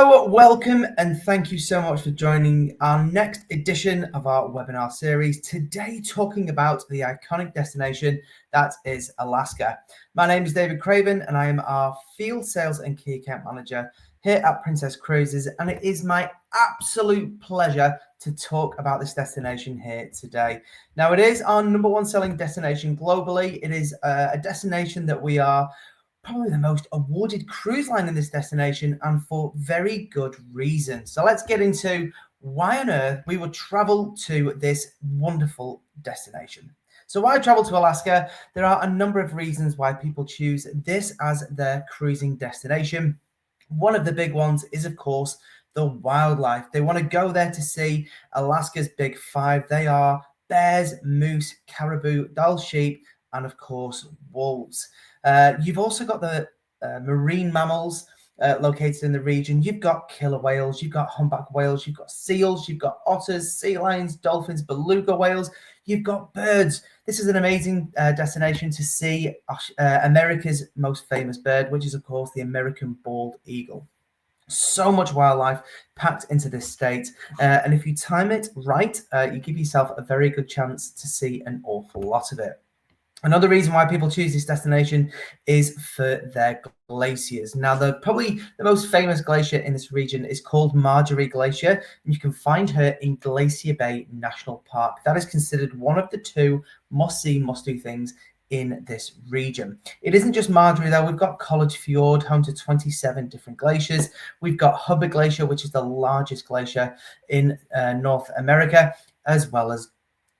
So welcome and thank you so much for joining our next edition of our webinar series. Today talking about the iconic destination that is Alaska. My name is David Craven and I am our field sales and key account manager here at Princess Cruises, and it is my absolute pleasure to talk about this destination here today. Now, it is our number one selling destination globally. It is a destination that we are probably the most awarded cruise line in this destination, and for very good reason. So let's get into why on earth we would travel to this wonderful destination. So why travel to Alaska? There are a number of reasons why people choose this as their cruising destination. One of the big ones is, of course, the wildlife. They want to go there to see Alaska's big five. They are bears, moose, caribou, Dall sheep, and of course, wolves. You've also got the marine mammals located in the region. You've got killer whales, you've got humpback whales, you've got seals, you've got otters, sea lions, dolphins, beluga whales. You've got birds. This is an amazing destination to see America's most famous bird, which is, of course, the American bald eagle. So much wildlife packed into this state, and if you time it right, you give yourself a very good chance to see an awful lot of it. Another reason why people choose this destination is for their glaciers. Now, probably the most famous glacier in this region is called Marjorie Glacier, and you can find her in Glacier Bay National Park. That is considered one of the two must-see, must-do things in this region. It isn't just Marjorie though. We've got College Fjord, home to 27 different glaciers. We've got Hubbard Glacier, which is the largest glacier in North America, as well as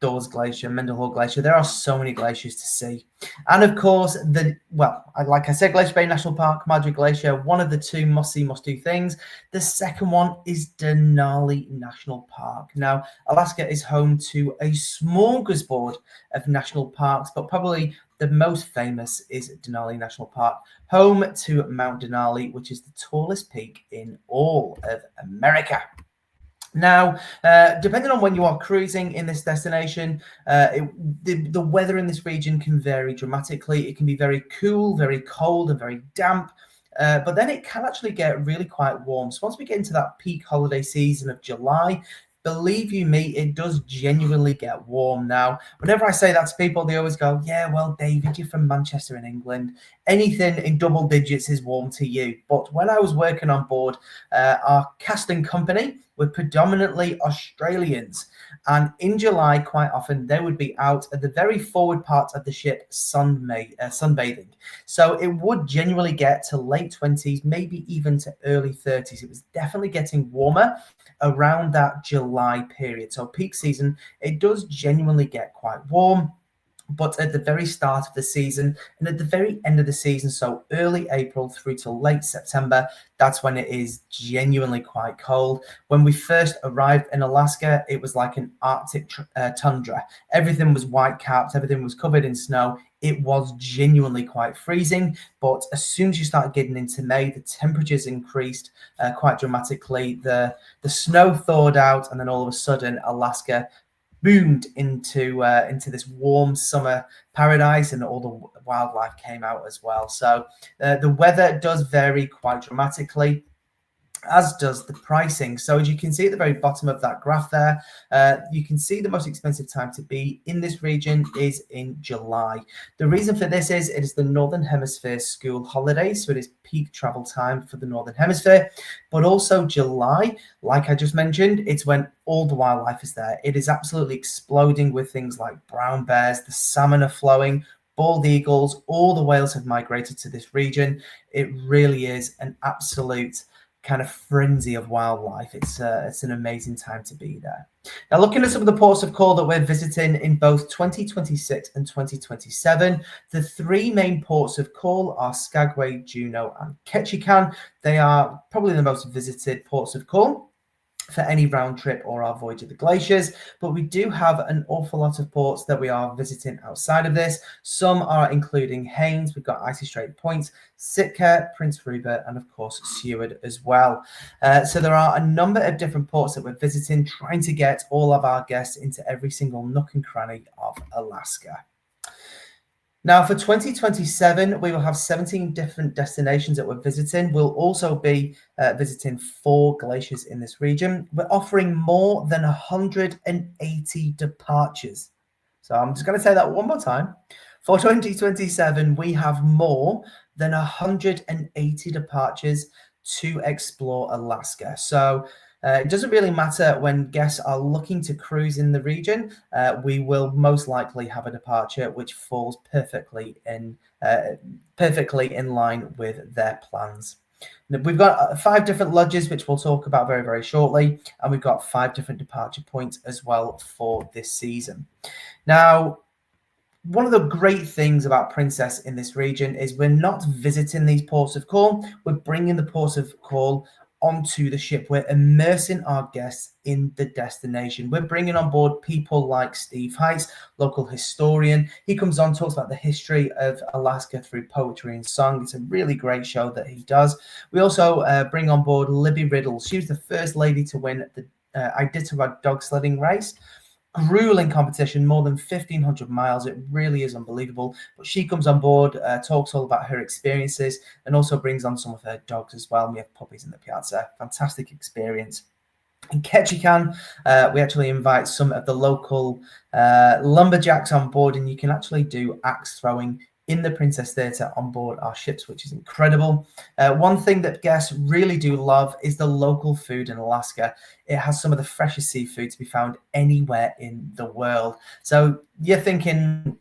Dawes Glacier, Mendenhall Glacier. There are so many glaciers to see. And of course, like I said, Glacier Bay National Park, Marjorie Glacier, one of the two must-see, must-do things. The second one is Denali National Park. Now, Alaska is home to a smorgasbord of national parks, but probably the most famous is Denali National Park, home to Mount Denali, which is the tallest peak in all of America. Now, depending on when you are cruising in this destination, the weather in this region can vary dramatically. It can be very cool, very cold, and very damp. But then it can actually get really quite warm. So once we get into that peak holiday season of July, believe you me, it does genuinely get warm. Now, whenever I say that to people, they always go, yeah, well, David, you're from Manchester in England. Anything in double digits is warm to you. But when I was working on board our casting company, we're predominantly Australians. And in July, quite often, they would be out at the very forward part of the ship sunbathing. So it would genuinely get to late 20s, maybe even to early 30s. It was definitely getting warmer around that July period. So peak season, it does genuinely get quite warm. But at the very start of the season and at the very end of the season, so early April through to late September, that's when it is genuinely quite cold. When we first arrived in Alaska, it was like an Arctic tundra. Everything was white capped, everything was covered in snow. It was genuinely quite freezing, but as soon as you started getting into May, the temperatures increased quite dramatically. The snow thawed out, and then all of a sudden, Alaska boomed into this warm summer paradise, and all the wildlife came out as well. So the weather does vary quite dramatically, as does the pricing. So as you can see at the very bottom of that graph there, you can see the most expensive time to be in this region is in July. The reason for this is it is the Northern Hemisphere school holidays, so it is peak travel time for the Northern Hemisphere. But also July, like I just mentioned, it's when all the wildlife is there. It is absolutely exploding with things like brown bears, the salmon are flowing, bald eagles, all the whales have migrated to this region. It really is an absolute kind of frenzy of wildlife. It's an amazing time to be there. Now, looking at some of the ports of call that we're visiting in both 2026 and 2027, the three main ports of call are Skagway, Juneau, and Ketchikan. They are probably the most visited ports of call for any round trip or our voyage of the glaciers, but we do have an awful lot of ports that we are visiting outside of this. Some are including Haines, we've got Icy Strait Point, Sitka, Prince Rupert, and of course Seward as well. So there are a number of different ports that we're visiting, trying to get all of our guests into every single nook and cranny of Alaska. Now, for 2027, we will have 17 different destinations that we're visiting. We'll also be visiting 4 glaciers in this region. We're offering more than 180 departures. So I'm just going to say that one more time. For 2027, we have more than 180 departures to explore Alaska. So it doesn't really matter when guests are looking to cruise in the region. We will most likely have a departure which falls perfectly in line with their plans. We've got 5 different lodges, which we'll talk about very, very shortly, and we've got 5 different departure points as well for this season. Now, one of the great things about Princess in this region is we're not visiting these ports of call, we're bringing the ports of call onto the ship. We're immersing our guests in the destination. We're bringing on board people like Steve Heights, local historian. He comes on, talks about the history of Alaska through poetry and song. It's a really great show that he does. We also bring on board Libby Riddle. She was the first lady to win the Iditarod dog sledding race. Grueling competition, more than 1,500 miles. It really is unbelievable. But she comes on board, talks all about her experiences, and also brings on some of her dogs as well. We have puppies in the piazza. Fantastic experience. In Ketchikan, we actually invite some of the local lumberjacks on board, and you can actually do axe throwing in the Princess Theatre on board our ships, which is incredible. One thing that guests really do love is the local food in Alaska. It has some of the freshest seafood to be found anywhere in the world. So you're thinking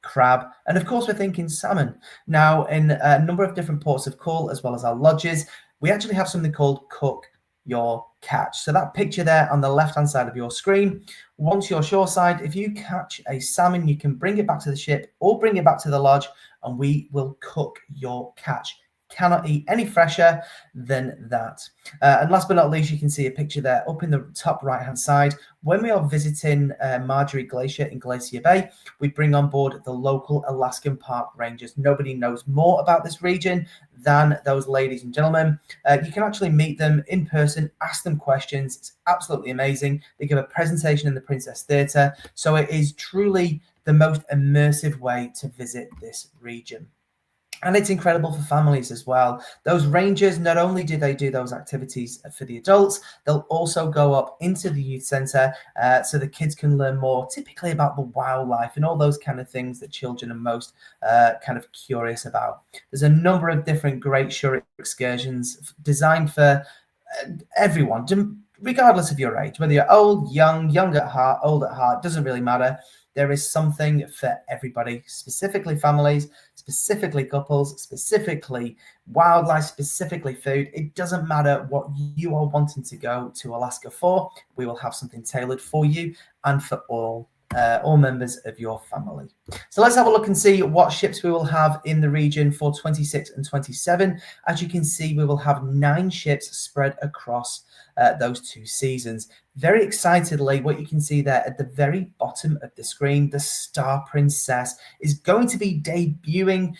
crab, and of course we're thinking salmon. Now, in a number of different ports of call, as well as our lodges, we actually have something called Cook Your Catch. So that picture there on the left hand side of your screen, once you're shoreside, if you catch a salmon, you can bring it back to the ship or bring it back to the lodge, and we will cook your catch. Cannot eat any fresher than that. And last but not least, you can see a picture there up in the top right hand side. When we are visiting Marjorie Glacier in Glacier Bay, we bring on board the local Alaskan Park Rangers. Nobody knows more about this region than those ladies and gentlemen. You can actually meet them in person, ask them questions. It's absolutely amazing. They give a presentation in the Princess Theatre. So it is truly the most immersive way to visit this region. And it's incredible for families as well. Those rangers, not only do they do those activities for the adults, they'll also go up into the youth centre so the kids can learn more typically about the wildlife and all those kind of things that children are most kind of curious about. There's a number of different great shore excursions designed for everyone, regardless of your age, whether you're old, young at heart, old at heart, doesn't really matter. There is something for everybody, specifically families, specifically couples, specifically wildlife, specifically food. It doesn't matter what you are wanting to go to Alaska for. We will have something tailored for you and for all members of your family. So let's have a look and see what ships we will have in the region for 26 and 27. As you can see, we will have 9 ships spread across those 2 seasons. Very excitedly, what you can see there at the very bottom of the screen, the Star Princess is going to be debuting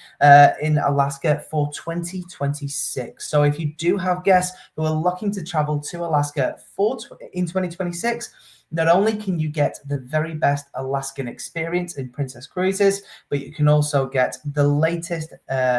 in Alaska for 2026. So if you do have guests who are looking to travel to Alaska in 2026, not only can you get the very best Alaskan experience in Princess Cruises, but you can also get the latest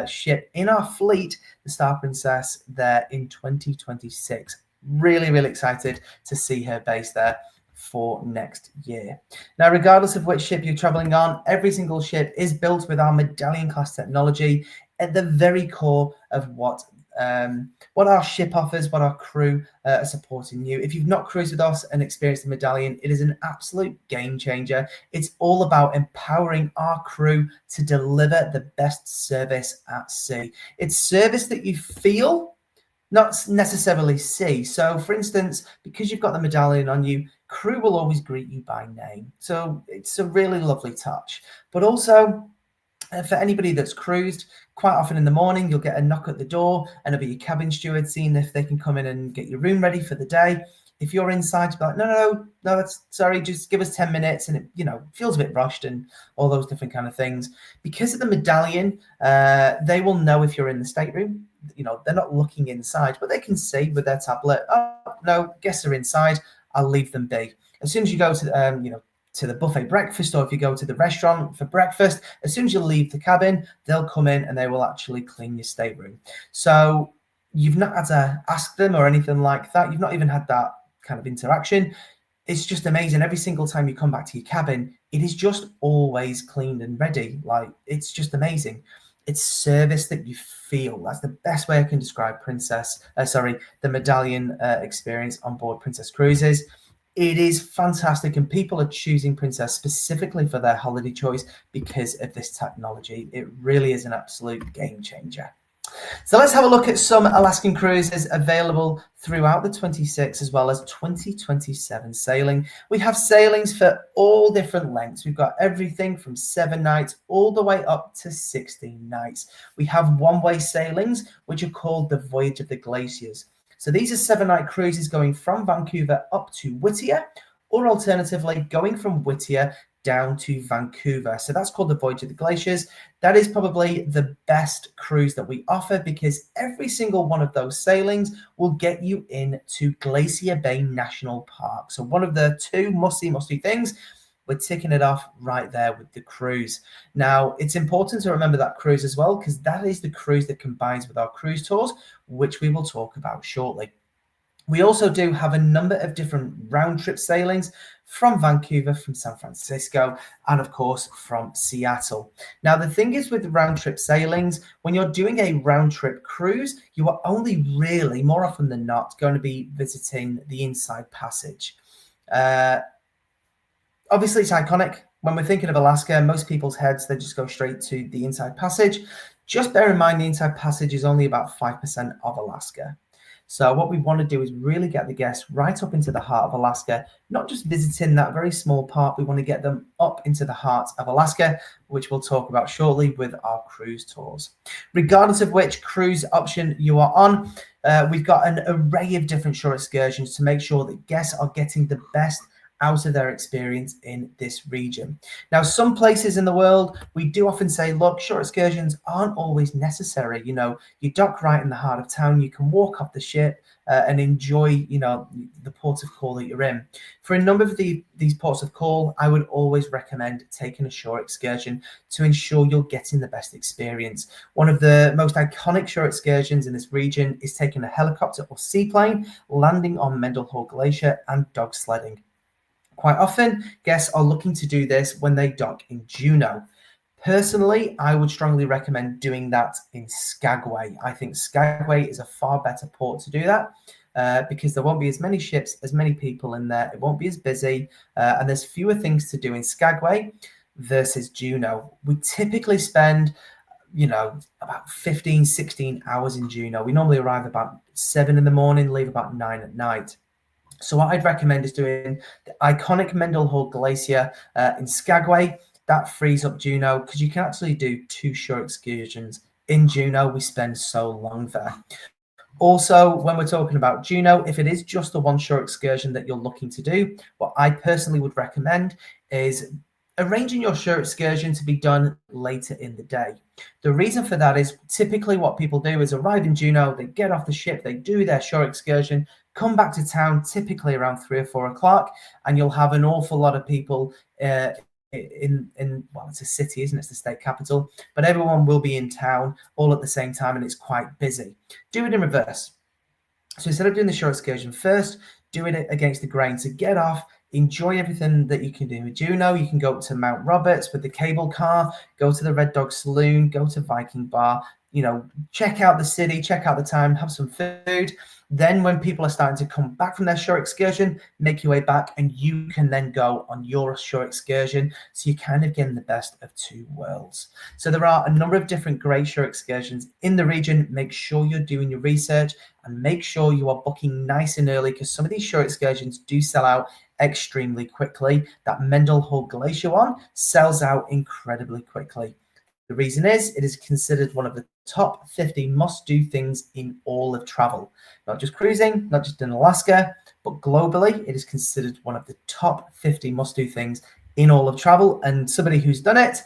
ship in our fleet, the Star Princess, there in 2026. Really, really excited to see her based there for next year. Now, regardless of which ship you're traveling on, every single ship is built with our Medallion Class technology at the very core of what our ship offers, what our crew are supporting you. If you've not cruised with us and experienced the Medallion, it is an absolute game changer. It's all about empowering our crew to deliver the best service at sea. It's service that you feel, not necessarily see. So, for instance, because you've got the Medallion on you, crew will always greet you by name. So it's a really lovely touch. But also, for anybody that's cruised, quite often in the morning, you'll get a knock at the door and it'll be your cabin steward seeing if they can come in and get your room ready for the day. If you're inside, you'll be like, no, that's sorry, just give us 10 minutes. And it, feels a bit rushed and all those different kind of things. Because of the Medallion, they will know if you're in the stateroom. They're not looking inside, but they can see with their tablet, oh, no, guests are inside. I'll leave them be. As soon as you go to, to the buffet breakfast, or if you go to the restaurant for breakfast, as soon as you leave the cabin, they'll come in and they will actually clean your stateroom. So you've not had to ask them or anything like that. You've not even had that kind of interaction. It's just amazing. Every single time you come back to your cabin, it is just always cleaned and ready. Like, it's just amazing. It's service that you feel. That's the best way I can describe the Medallion experience on board Princess Cruises. It is fantastic, and people are choosing Princess specifically for their holiday choice because of this technology. It really is an absolute game changer. So let's have a look at some Alaskan cruises available throughout the 26 as well as 2027 sailing. We have sailings for all different lengths. We've got everything from 7 nights all the way up to 16 nights. We have one-way sailings, which are called the Voyage of the Glaciers. So these are 7-night cruises going from Vancouver up to Whittier, or alternatively going from Whittier down to Vancouver. So that's called the Voyage of the Glaciers. That is probably the best cruise that we offer, because every single one of those sailings will get you into Glacier Bay National Park. So one of the two must-do things. We're ticking it off right there with the cruise. Now, it's important to remember that cruise as well, because that is the cruise that combines with our cruise tours, which we will talk about shortly. We also do have a number of different round trip sailings from Vancouver, from San Francisco, and of course from Seattle. Now, the thing is with round trip sailings, when you're doing a round trip cruise, you are only really, more often than not, going to be visiting the Inside Passage. Obviously, it's iconic. When we're thinking of Alaska, most people's heads, they just go straight to the Inside Passage. Just bear in mind, the Inside Passage is only about 5% of Alaska. So what we want to do is really get the guests right up into the heart of Alaska, not just visiting that very small part. We want to get them up into the heart of Alaska, which we'll talk about shortly with our cruise tours. Regardless of which cruise option you are on, we've got an array of different shore excursions to make sure that guests are getting the best out of their experience in this region. Now, some places in the world, we do often say, look, shore excursions aren't always necessary. You know, you dock right in the heart of town, you can walk off the ship and enjoy, you know, the port of call that you're in. For a number of these ports of call, I would always recommend taking a shore excursion to ensure you're getting the best experience. One of the most iconic shore excursions in this region is taking a helicopter or seaplane, landing on Mendenhall Glacier, and dog sledding. Quite often, guests are looking to do this when they dock in Juneau. Personally, I would strongly recommend doing that in Skagway. I think Skagway is a far better port to do that because there won't be as many ships, as many people in there. It won't be as busy, and there's fewer things to do in Skagway versus Juneau. We typically spend, you know, about 15, 16 hours in Juneau. We normally arrive about 7 in the morning, leave about 9 at night. So what I'd recommend is doing the iconic Mendenhall Glacier in Skagway. That frees up Juneau, because you can actually do 2 shore excursions in Juneau. We spend so long there. Also, when we're talking about Juneau, if it is just the one shore excursion that you're looking to do, what I personally would recommend is arranging your shore excursion to be done later in the day. The reason for that is typically what people do is arrive in Juneau, they get off the ship, they do their shore excursion, come back to town typically around 3 or 4 o'clock, and you'll have an awful lot of people in well, it's a city, isn't it? It's the state capital, but everyone will be in town all at the same time, and it's quite busy. Do it in reverse. So instead of doing the shore excursion first, do it against the grain. So get off, enjoy everything that you can do with Juneau. You can go up to Mount Roberts with the cable car, go to the Red Dog Saloon, go to Viking Bar, you know, check out the city, check out the town, have some food. Then when people are starting to come back from their shore excursion, make your way back, and you can then go on your shore excursion. So you're kind of getting the best of 2 worlds. So there are a number of different great shore excursions in the region. Make sure you're doing your research and make sure you are booking nice and early, because some of these shore excursions do sell out extremely quickly. That Mendenhall Glacier one sells out incredibly quickly. The reason is it is considered one of the top 50 must-do things in all of travel. Not just cruising, not just in Alaska, but globally, it is considered one of the top 50 must-do things in all of travel. And somebody who's done it,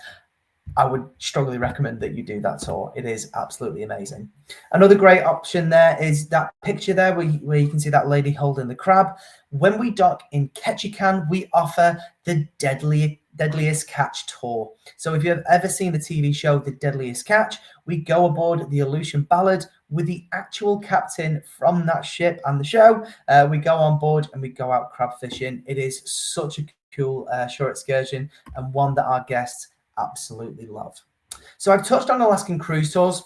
I would strongly recommend that you do that tour. It is absolutely amazing. Another great option there is that picture there where you can see that lady holding the crab. When we dock in Ketchikan, we offer the Deadliest Catch tour. So if you've ever seen the TV show The Deadliest Catch, we go aboard the Aleutian Ballad with the actual captain from that ship and the show. We go on board and we go out crab fishing. It is such a cool shore excursion, and one that our guests absolutely love. So I've touched on Alaskan cruise tours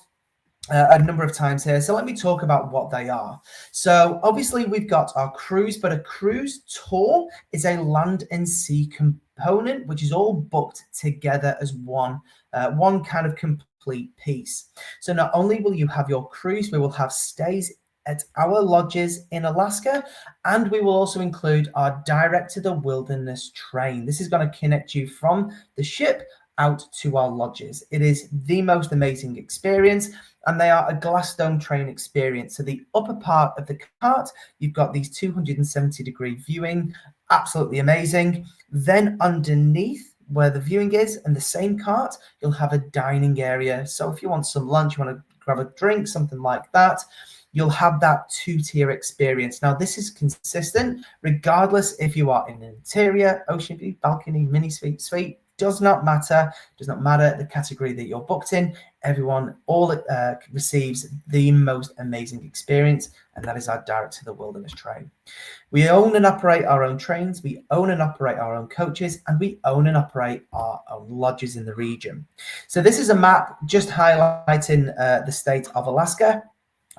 a number of times here. So let me talk about what they are. So obviously we've got our cruise, but a cruise tour is a land and sea component, which is all booked together as one kind of complete piece. So not only will you have your cruise, we will have stays at our lodges in Alaska, and we will also include our direct to the wilderness train. This is going to connect you from the ship out to our lodges. It is the most amazing experience, and they are a glass dome train experience. So the upper part of the cart, you've got these 270-degree viewing, absolutely amazing. Then underneath where the viewing is and the same cart, you'll have a dining area. So if you want some lunch, you want to grab a drink, something like that, you'll have that two-tier experience. Now, this is consistent regardless if you are in an interior, ocean view, balcony, mini suite, does not matter the category that you're booked in. Everyone receives the most amazing experience, and that is our direct to the wilderness train. We own and operate our own trains, we own and operate our own coaches, and we own and operate our own lodges in the region. So this is a map just highlighting the state of Alaska,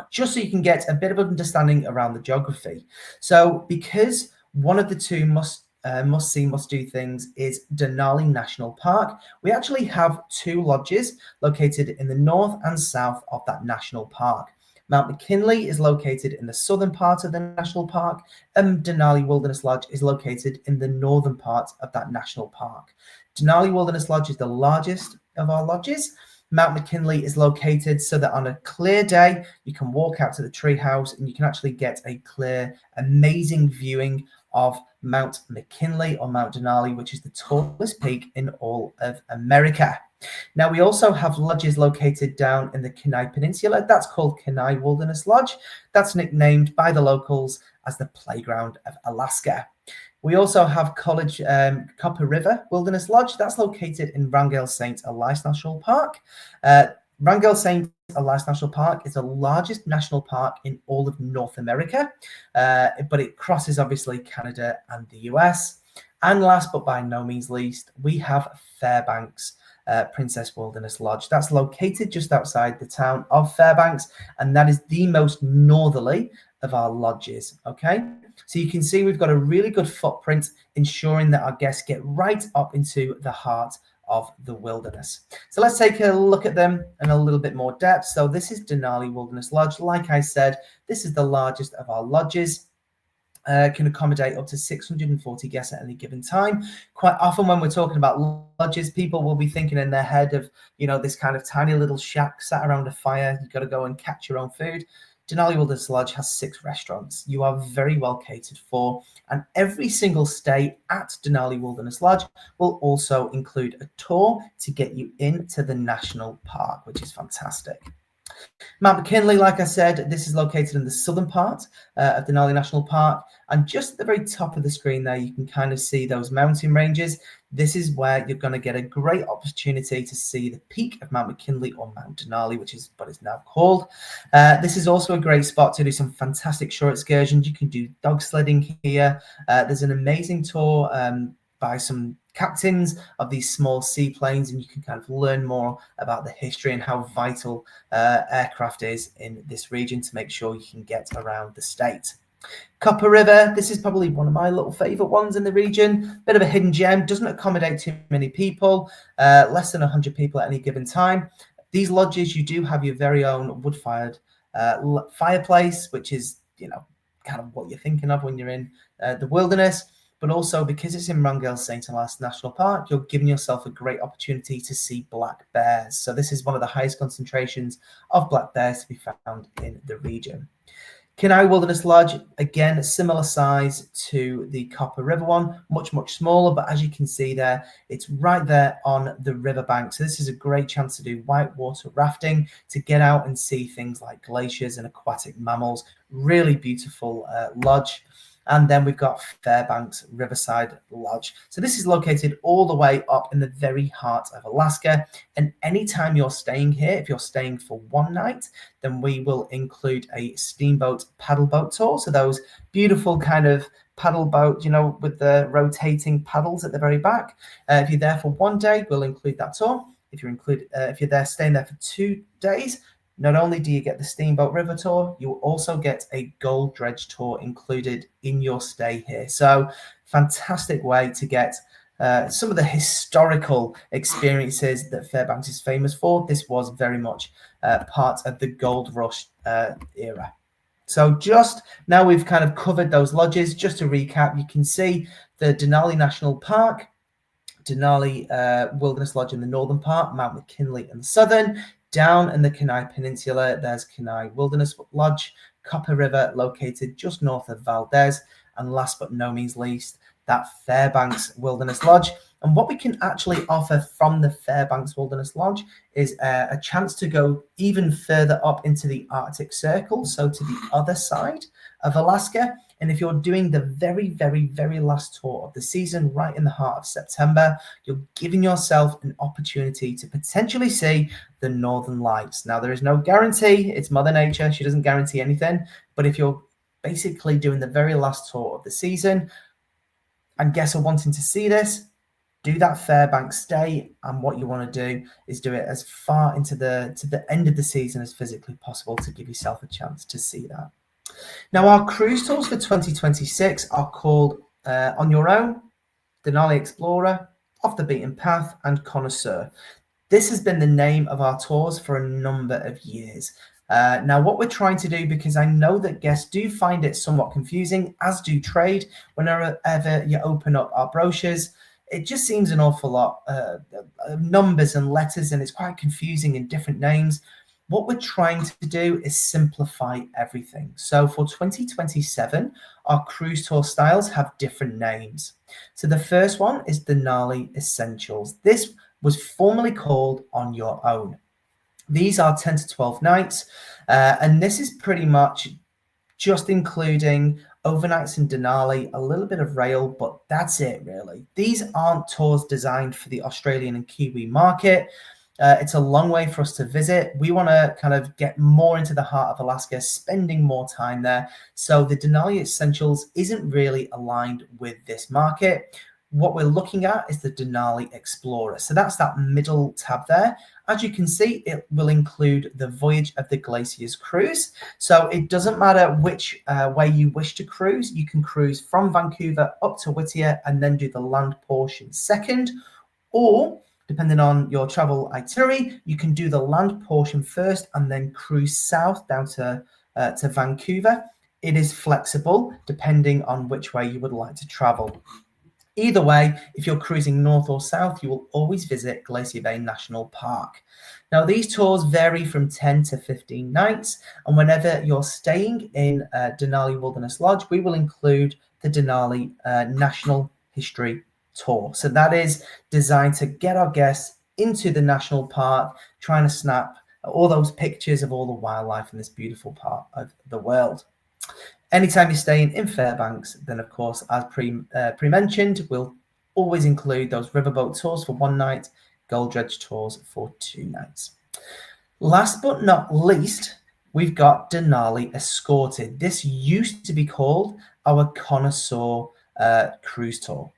just so you can get a bit of understanding around the geography. So because one of the two must-see, must-do things is Denali National Park, we actually have two lodges located in the north and south of that national park. Mount McKinley is located in the southern part of the national park, and Denali Wilderness Lodge is located in the northern part of that national park. Denali Wilderness Lodge is the largest of our lodges. Mount McKinley is located so that on a clear day, you can walk out to the treehouse and you can actually get a clear, amazing viewing of Mount McKinley or Mount Denali, which is the tallest peak in all of America. Now, we also have lodges located down in the Kenai Peninsula. That's called Kenai Wilderness Lodge. That's nicknamed by the locals as the playground of Alaska. We also have Copper River Wilderness Lodge. That's located in Wrangell St. Elias National Park. Wrangell St. Elias National Park is the largest national park in all of North America, but it crosses obviously Canada and the US. And last but by no means least, we have Fairbanks Princess Wilderness Lodge. That's located just outside the town of Fairbanks, and that is the most northerly of our lodges. Okay, so you can see we've got a really good footprint, ensuring that our guests get right up into the heart of the wilderness. So let's take a look at them in a little bit more depth. So this is Denali Wilderness Lodge. Like I said, this is the largest of our lodges. Can accommodate up to 640 guests at any given time. Quite often when we're talking about lodges, people will be thinking in their head of, this kind of tiny little shack sat around a fire. You've got to go and catch your own food. Denali Wilderness Lodge has 6 restaurants. You are very well catered for, and every single stay at Denali Wilderness Lodge will also include a tour to get you into the national park, which is fantastic. Mount McKinley, like I said, this is located in the southern part of Denali National Park, and just at the very top of the screen there, you can kind of see those mountain ranges. This is where you're going to get a great opportunity to see the peak of Mount McKinley, or Mount Denali, which is what it's now called. This is also a great spot to do some fantastic shore excursions. You can do dog sledding here. There's an amazing tour by some captains of these small seaplanes, and you can kind of learn more about the history and how vital aircraft is in this region to make sure you can get around the state. Copper River, this is probably one of my little favorite ones in the region. Bit of a hidden gem, doesn't accommodate too many people, less than 100 people at any given time. These lodges, you do have your very own wood-fired fireplace, which is, kind of what you're thinking of when you're in the wilderness. But also, because it's in Wrangell St. Elias National Park, you're giving yourself a great opportunity to see black bears. So this is one of the highest concentrations of black bears to be found in the region. Canal Wilderness Lodge, again, similar size to the Copper River one, much, much smaller, but as you can see there, it's right there on the riverbank. So this is a great chance to do whitewater rafting, to get out and see things like glaciers and aquatic mammals. Really beautiful lodge. And then we've got Fairbanks Riverside Lodge. So this is located all the way up in the very heart of Alaska. And anytime you're staying here, if you're staying for one night, then we will include a steamboat paddle boat tour. So those beautiful kind of paddle boat, you know, with the rotating paddles at the very back. If you're there for one day, we'll include that tour. If you're there staying there for 2 days, not only do you get the Steamboat River tour, you will also get a Gold Dredge tour included in your stay here. So fantastic way to get some of the historical experiences that Fairbanks is famous for. This was very much part of the Gold Rush era. So just now we've kind of covered those lodges. Just to recap, you can see the Denali National Park, Denali Wilderness Lodge in the northern part, Mount McKinley in the southern. Down in the Kenai Peninsula, there's Kenai Wilderness Lodge, Copper River located just north of Valdez, and last but no means least, that Fairbanks Wilderness Lodge. And what we can actually offer from the Fairbanks Wilderness Lodge is a chance to go even further up into the Arctic Circle, so to the other side of Alaska. And if you're doing the very, very, very last tour of the season, right in the heart of September, you're giving yourself an opportunity to potentially see the Northern Lights. Now, there is no guarantee. It's Mother Nature. She doesn't guarantee anything. But if you're basically doing the very last tour of the season and guests are wanting to see this, do that Fairbanks stay. And what you want to do is do it as far into the end of the season as physically possible to give yourself a chance to see that. Now, our cruise tours for 2026 are called On Your Own, Denali Explorer, Off the Beaten Path, and Connoisseur. This has been the name of our tours for a number of years. Now, what we're trying to do, because I know that guests do find it somewhat confusing, as do trade, whenever you open up our brochures, it just seems an awful lot of numbers and letters, and it's quite confusing in different names. What we're trying to do is simplify everything. So for 2027, our cruise tour styles have different names. So the first one is Denali Essentials. This was formerly called On Your Own. These are 10 to 12 nights, and this is pretty much just including overnights in Denali, a little bit of rail, but that's it really. These aren't tours designed for the Australian and Kiwi market. It's a long way for us to visit. We want to kind of get more into the heart of Alaska, spending more time there. So the Denali Essentials isn't really aligned with this market. What we're looking at is the Denali Explorer. So that's that middle tab there. As you can see, it will include the Voyage of the Glaciers cruise. So it doesn't matter which way you wish to cruise. You can cruise from Vancouver up to Whittier and then do the land portion second, or depending on your travel itinerary, you can do the land portion first and then cruise south down to Vancouver. It is flexible depending on which way you would like to travel. Either way, if you're cruising north or south, you will always visit Glacier Bay National Park. Now, these tours vary from 10 to 15 nights, and whenever you're staying in Denali Wilderness Lodge, we will include the Denali National History Tour. So that is designed to get our guests into the national park, trying to snap all those pictures of all the wildlife in this beautiful part of the world. Anytime you're staying in Fairbanks, then of course, as pre-mentioned, we'll always include those riverboat tours for one night, Gold Dredge tours for 2 nights. Last but not least, we've got Denali Escorted. This used to be called our Connoisseur cruise tour.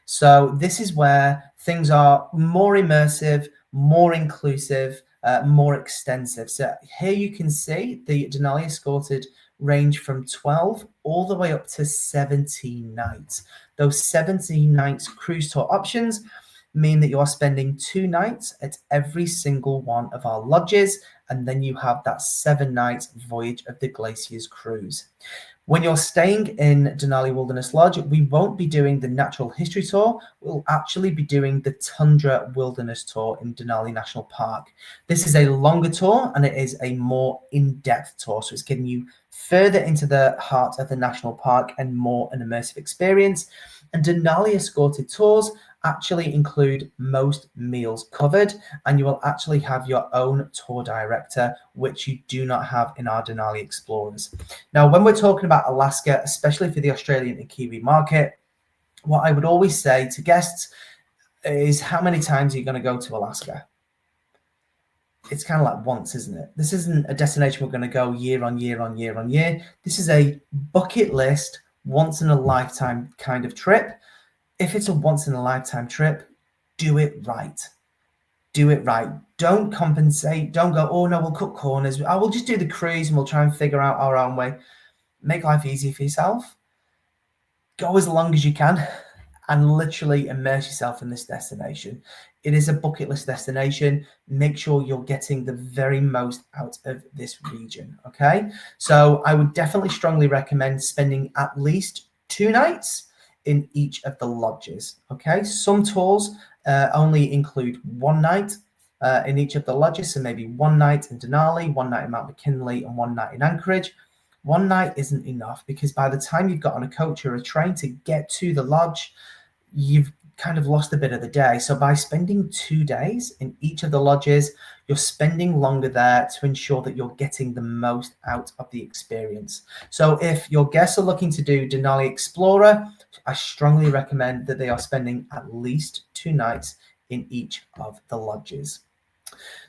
So this is where things are more immersive, more inclusive, more extensive. So here you can see the Denali Escorted range from 12 all the way up to 17 nights. Those 17 nights cruise tour options mean that you are spending 2 nights at every single one of our lodges, and then you have that 7 nights Voyage of the Glaciers cruise. When you're staying in Denali Wilderness Lodge, we won't be doing the natural history tour. We'll actually be doing the Tundra Wilderness Tour in Denali National Park. This is a longer tour and it is a more in-depth tour. So it's getting you further into the heart of the national park and more an immersive experience. And Denali escorted tours actually include most meals covered, and you will actually have your own tour director, which you do not have in our Denali Explorers. Now, when we're talking about Alaska, especially for the Australian and Kiwi market, what I would always say to guests is, how many times are you going to go to Alaska? It's kind of like once, isn't it? This isn't a destination we're going to go year on year on year on year. This is a bucket list, once in a lifetime kind of trip. If it's a once in a lifetime trip, do it right. Do it right. Don't compensate. Don't go, oh no, we'll cut corners. I will just do the cruise and we'll try and figure out our own way. Make life easy for yourself. Go as long as you can and literally immerse yourself in this destination. It is a bucket list destination. Make sure you're getting the very most out of this region. Okay. So I would definitely strongly recommend spending at least 2 nights in each of the lodges. Okay. Some tours only include 1 night in each of the lodges. So maybe 1 night in Denali, 1 night in Mount McKinley, and 1 night in Anchorage. 1 night isn't enough, because by the time you've got on a coach or a train to get to the lodge, you've kind of lost a bit of the day. So by spending 2 days in each of the lodges, you're spending longer there to ensure that you're getting the most out of the experience. So if your guests are looking to do Denali Explorer, I strongly recommend that they are spending at least 2 nights in each of the lodges.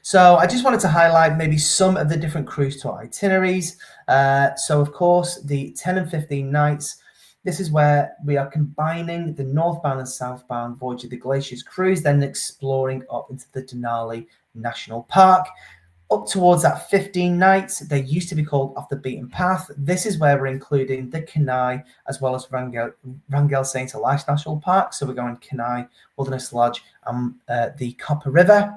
So I just wanted to highlight maybe some of the different cruise tour itineraries. So of course, the 10 and 15 nights, this is where we are combining the northbound and southbound Voyage of the Glaciers cruise, then exploring up into the Denali National Park. Up towards that 15 nights, they used to be called Off the Beaten Path. This is where we're including the Kenai as well as Wrangell St. Elias National Park. So we're going Kenai Wilderness Lodge and the Copper River.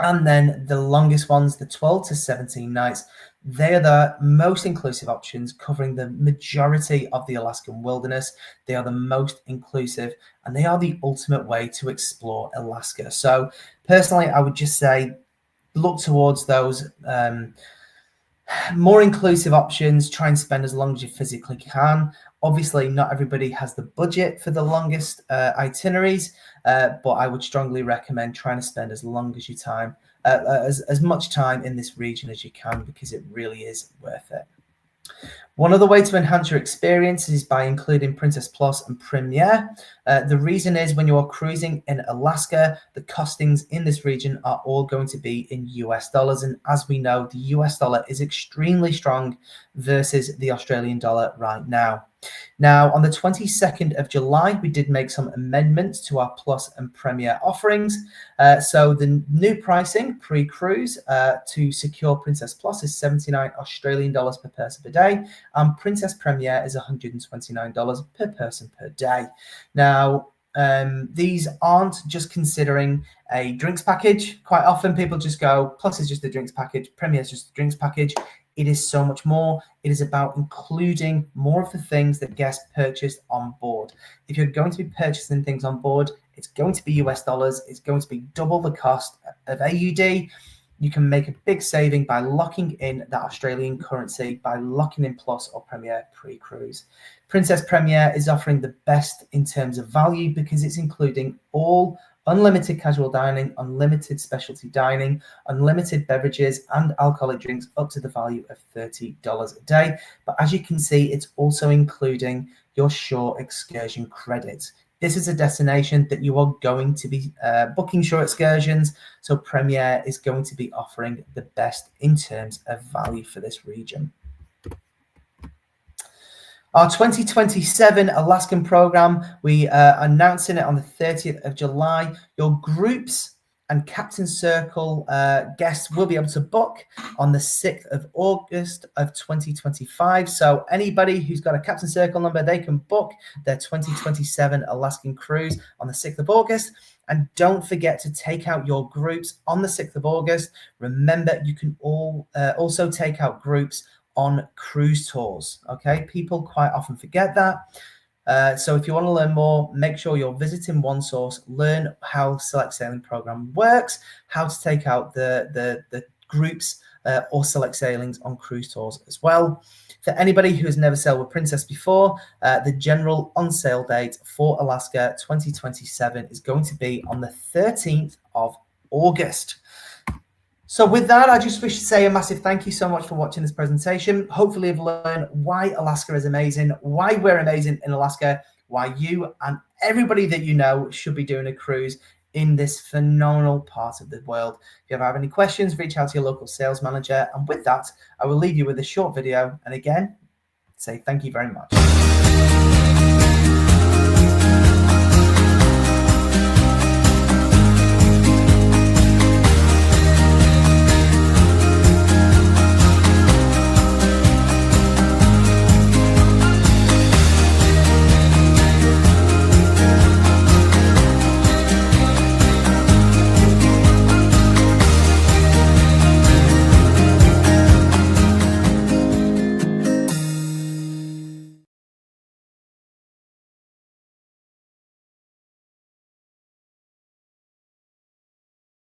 And then the longest ones, the 12 to 17 nights, they are the most inclusive options, covering the majority of the Alaskan wilderness. They are the most inclusive, and they are the ultimate way to explore Alaska. So personally, I would just say, look towards those more inclusive options. Try and spend as long as you physically can. Obviously, not everybody has the budget for the longest itineraries, but I would strongly recommend trying to spend as long as you time, as much time in this region as you can, because it really is worth it. One other way to enhance your experience is by including Princess Plus and Premier. The reason is, when you are cruising in Alaska, the costings in this region are all going to be in US dollars. And as we know, the US dollar is extremely strong versus the Australian dollar right now. Now, on the 22nd of July, we did make some amendments to our Plus and Premier offerings. So the new pricing pre-cruise to secure Princess Plus is 79 Australian dollars per person per day, and Princess Premier is $129 per person per day. Now, these aren't just considering a drinks package. Quite often people just go, Plus is just a drinks package, Premier is just a drinks package. It is so much more. It is about including more of the things that guests purchased on board. If you're going to be purchasing things on board, it's going to be US dollars. It's going to be double the cost of AUD. You can make a big saving by locking in that Australian currency, by locking in Plus or Premier pre-cruise. Princess Premier is offering the best in terms of value, because it's including all unlimited casual dining, unlimited specialty dining, unlimited beverages and alcoholic drinks up to the value of $30 a day. But as you can see, it's also including your shore excursion credits. This is a destination that you are going to be booking shore excursions, so Premier is going to be offering the best in terms of value for this region. Our 2027 Alaskan program, we are announcing it on the 30th of July. Your groups and Captain Circle guests will be able to book on the 6th of August of 2025. So anybody who's got a Captain Circle number, they can book their 2027 Alaskan cruise on the 6th of August. And don't forget to take out your groups on the 6th of August. Remember, you can also take out groups on cruise tours. Okay, people quite often forget that. So if you want to learn more, make sure you're visiting OneSource, learn how Select Sailing Program works, how to take out the groups or select sailings on cruise tours as well. For anybody who has never sailed with Princess before, the general on-sale date for Alaska 2027 is going to be on the 13th of August. So with that, I just wish to say a massive thank you so much for watching this presentation. Hopefully you've learned why Alaska is amazing, why we're amazing in Alaska, why you and everybody that you know should be doing a cruise in this phenomenal part of the world. If you ever have any questions, reach out to your local sales manager. And with that, I will leave you with a short video. And again, say thank you very much.